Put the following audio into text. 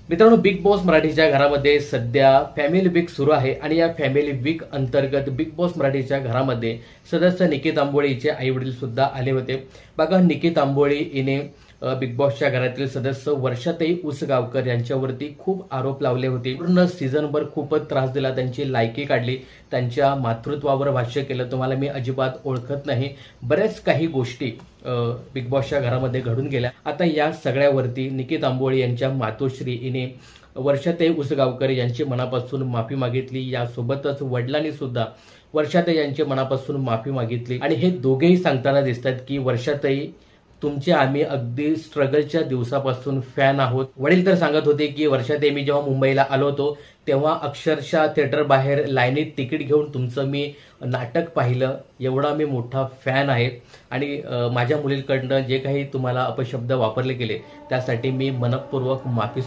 मित्रांनो, big boss मराठीच्या घरामध्ये सध्या फॅमिली वीक सुरू आहे आणि या फॅमिली वीक अंतर्गत बिग बॉस मराठीच्या घरामध्ये सदस्य निकी तांबोळीचे आई वडील सुद्धा आले होते। बघा, निकी तांबोळी हिने बिग बॉसच्या घरातील सदस्य वर्षाताई उसगावकर यांच्यावरती खूप आरोप लावले होते। पूर्ण सीझनभर खूपच त्रास दिला, त्यांची लायकी काढली, त्यांच्या मातृत्वावर भाष्य केलं, तुम्हाला मी अजिबात ओळखत नाही, बऱ्याच काही गोष्टी बिग बॉसच्या घरामध्ये घडून गेल्या। आता या सगळ्यावरती निकी तांबोळी यांच्या मातोश्री हिने वर्षाताई उसगावकर यांची मनापासून माफी मागितली। यासोबतच वडिलांनी सुद्धा वर्षाताई यांची मनापासून माफी मागितली आणि हे दोघेही सांगताना दिसतात की वर्षाताई, तुमचे आम्ही अगदी स्ट्रगलच्या दिवसापासून फॅन आहोत। वडील तर सांगत होते की वर्षाताई, मी जेव्हा मुंबईला आलो होतो तेव्हा अक्षरशः थिएटर बाहेर लाईनीत तिकीट घेऊन तुमचं मी नाटक पाहिलं, एवढा मी मोठा फॅन आहे आणि माझ्या मुलीकडनं जे काही तुम्हाला अपशब्द वापरले गेले त्यासाठी मी मनपूर्वक माफी